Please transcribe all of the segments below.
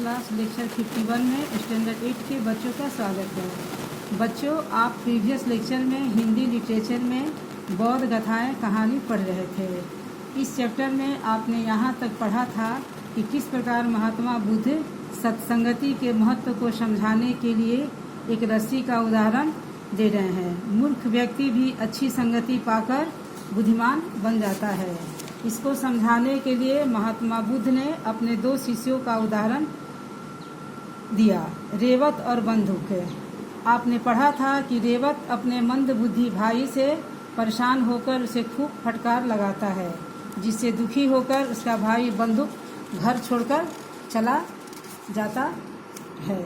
Class lecture 51 में standard 8 के बच्चों का स्वागत है। बच्चों, आप प्रीवियस लेक्चर में हिंदी लिटरेचर में बौद्ध गाथाएँ कहानी पढ़ रहे थे। इस चैप्टर में आपने यहाँ तक पढ़ा था कि किस प्रकार महात्मा बुद्ध सत्संगति के महत्व को समझाने के लिए एक रस्सी का उदाहरण दे रहे हैं। मूर्ख व्यक्ति भी अच्छी संगति पाकर बुद्धिमान बन जाता है। इसको समझाने के लिए महात्मा बुद्ध ने अपने दो शिष्यों का उदाहरण दिया, रेवत और बंधुक। आपने पढ़ा था कि रेवत अपने मंद बुद्धि भाई से परेशान होकर उसे खूब फटकार लगाता है, जिससे दुखी होकर उसका भाई बंधुक घर छोड़कर चला जाता है।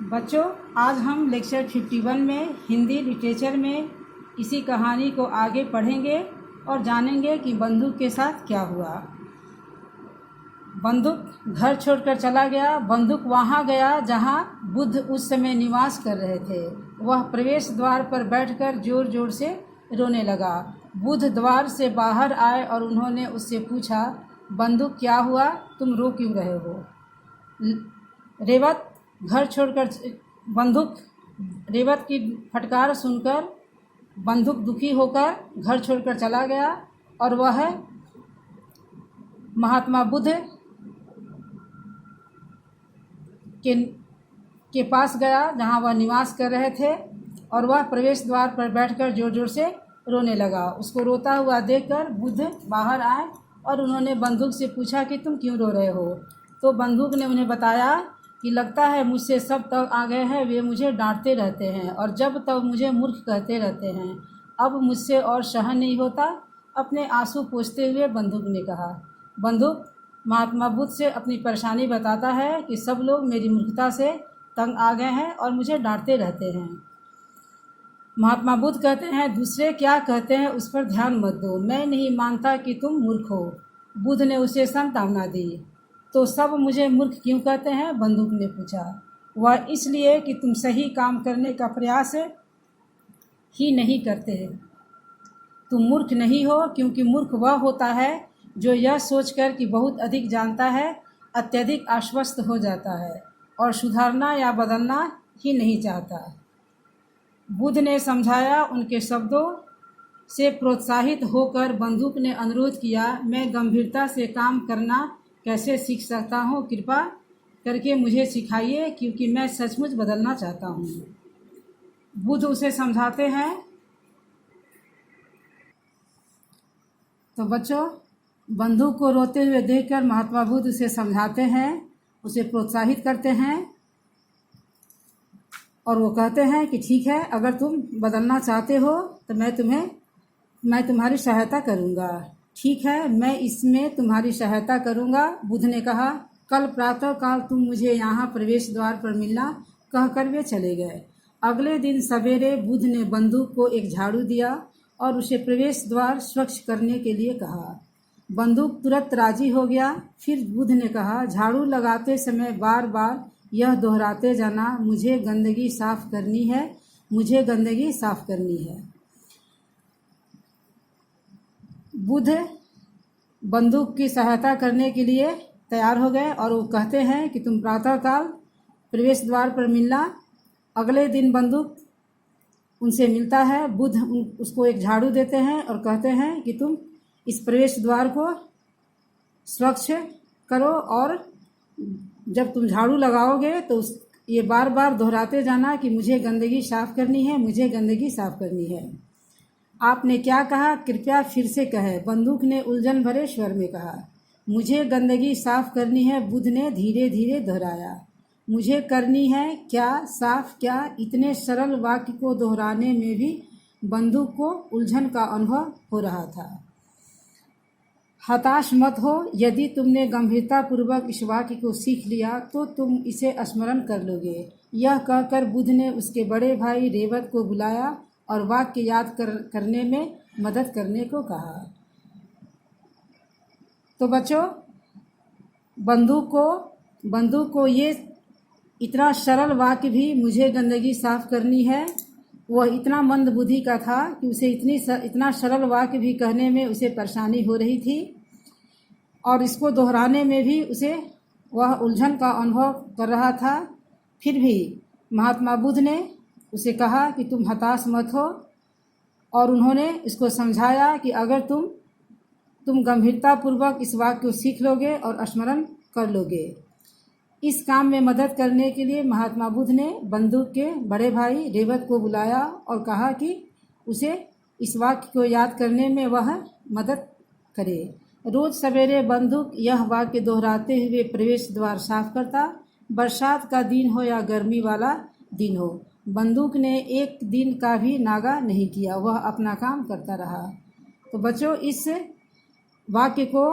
बच्चों, आज हम लेक्चर 51 में हिंदी लिटरेचर में इसी कहानी को आगे पढ़ेंगे और जानेंगे कि बंधुक के साथ क्या हुआ। बंधुक घर छोड़कर चला गया। बंधुक वहाँ गया जहाँ बुद्ध उस समय निवास कर रहे थे। वह प्रवेश द्वार पर बैठकर जोर जोर से रोने लगा। बुद्ध द्वार से बाहर आए और उन्होंने उससे पूछा, बंधुक क्या हुआ, तुम रो क्यों रहे हो? रेवत घर छोड़कर रेवत की फटकार सुनकर बंधुक दुखी होकर घर छोड़कर चला गया और वह महात्मा बुद्ध के पास गया जहाँ वह निवास कर रहे थे और वह प्रवेश द्वार पर बैठकर जोर जोर से रोने लगा। उसको रोता हुआ देखकर बुद्ध बाहर आए और उन्होंने बंधुक से पूछा कि तुम क्यों रो रहे हो? तो बंधुक ने उन्हें बताया कि लगता है मुझसे सब तब आ गए हैं, वे मुझे डांटते रहते हैं और जब तब मुझे मूर्ख कहते रहते हैं। अब मुझसे और सहन नहीं होता। अपने आंसू पोंछते हुए बंधुक ने कहा। बंधुक महात्मा बुद्ध से अपनी परेशानी बताता है कि सब लोग मेरी मूर्खता से तंग आ गए हैं और मुझे डांटते रहते हैं। महात्मा बुद्ध कहते हैं, दूसरे क्या कहते हैं उस पर ध्यान मत दो, मैं नहीं मानता कि तुम मूर्ख हो। बुद्ध ने उसे सांत्वना दी। तो सब मुझे मूर्ख क्यों कहते हैं? बंधुक ने पूछा। वह इसलिए कि तुम सही काम करने का प्रयास ही नहीं करते। तुम मूर्ख नहीं हो, क्योंकि मूर्ख वह होता है जो यह सोचकर कि बहुत अधिक जानता है अत्यधिक आश्वस्त हो जाता है और सुधारना या बदलना ही नहीं चाहता। बुद्ध ने समझाया। उनके शब्दों से प्रोत्साहित होकर बंधुक ने अनुरोध किया, मैं गंभीरता से काम करना कैसे सीख सकता हूँ? कृपा करके मुझे सिखाइए, क्योंकि मैं सचमुच बदलना चाहता हूँ। बुद्ध उसे समझाते हैं। तो बच्चों, बंधुक को रोते हुए देखकर महात्मा बुद्ध उसे समझाते हैं, उसे प्रोत्साहित करते हैं और वो कहते हैं कि ठीक है, अगर तुम बदलना चाहते हो तो मैं तुम्हारी सहायता करूँगा। ठीक है, मैं इसमें तुम्हारी सहायता करूँगा। बुद्ध ने कहा। कल प्रातः काल तुम मुझे यहाँ प्रवेश द्वार पर मिलना, कहकर वे चले गए। अगले दिन सवेरे बुद्ध ने बंधुक को एक झाड़ू दिया और उसे प्रवेश द्वार स्वच्छ करने के लिए कहा। बंधुक तुरंत राजी हो गया। फिर बुद्ध ने कहा, झाड़ू लगाते समय बार बार यह दोहराते जाना, मुझे गंदगी साफ करनी है, मुझे गंदगी साफ करनी है। बुद्ध बंधुक की सहायता करने के लिए तैयार हो गए और वो कहते हैं कि तुम प्रातःकाल प्रवेश द्वार पर मिलना। अगले दिन बंधुक उनसे मिलता है। बुद्ध उसको एक झाड़ू देते हैं और कहते हैं कि तुम इस प्रवेश द्वार को स्वच्छ करो और जब तुम झाड़ू लगाओगे तो ये बार बार दोहराते जाना कि मुझे गंदगी साफ करनी है, मुझे गंदगी साफ करनी है। आपने क्या कहा? कृपया फिर से कहें। बंधुक ने उलझन भरे स्वर में कहा। मुझे गंदगी साफ करनी है, बुद्ध ने धीरे धीरे दोहराया। मुझे करनी है क्या, साफ क्या? इतने सरल वाक्य को दोहराने में भी बंधुक को उलझन का अनुभव हो रहा था। हताश मत हो। यदि तुमने गंभीरतापूर्वक इस वाक्य को सीख लिया तो तुम इसे स्मरण कर लोगे। यह कहकर बुद्ध ने उसके बड़े भाई रेवत को बुलाया और वाक्य याद करने में मदद करने को कहा। तो बच्चों, बंधुक को ये इतना सरल वाक्य भी, मुझे गंदगी साफ करनी है, वह इतना मंद बुद्धि का था कि उसे इतना सरल वाक्य भी कहने में उसे परेशानी हो रही थी। और इसको दोहराने में भी उसे वह उलझन का अनुभव कर रहा था। फिर भी महात्मा बुद्ध ने उसे कहा कि तुम हताश मत हो, और उन्होंने इसको समझाया कि अगर तुम गंभीरतापूर्वक इस वाक्य को सीख लोगे और स्मरण कर लोगे। इस काम में मदद करने के लिए महात्मा बुद्ध ने बंदूक के बड़े भाई रेवत को बुलाया और कहा कि उसे इस वाक्य को याद करने में वह मदद करे। रोज सवेरे बंदूक यह वाक्य दोहराते हुए प्रवेश द्वार साफ करता। बरसात का दिन हो या गर्मी वाला दिन हो, बंदूक ने एक दिन का भी नागा नहीं किया, वह अपना काम करता रहा। तो बच्चों, इस वाक्य को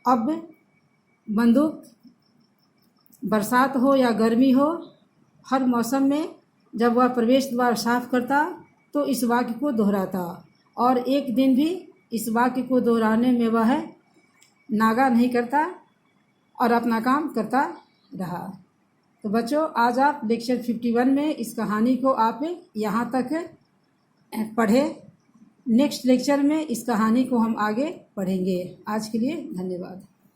अब बंदूक बरसात हो या गर्मी हो, हर मौसम में जब वह प्रवेश द्वार साफ करता तो इस वाक्य को दोहराता, और एक दिन भी इस वाक्य को दोहराने में वह नागा नहीं करता और अपना काम करता रहा। तो बच्चों, आज आप लेक्चर 51 में इस कहानी को आप यहाँ तक पढ़े। नेक्स्ट लेक्चर में इस कहानी को हम आगे पढ़ेंगे। आज के लिए धन्यवाद।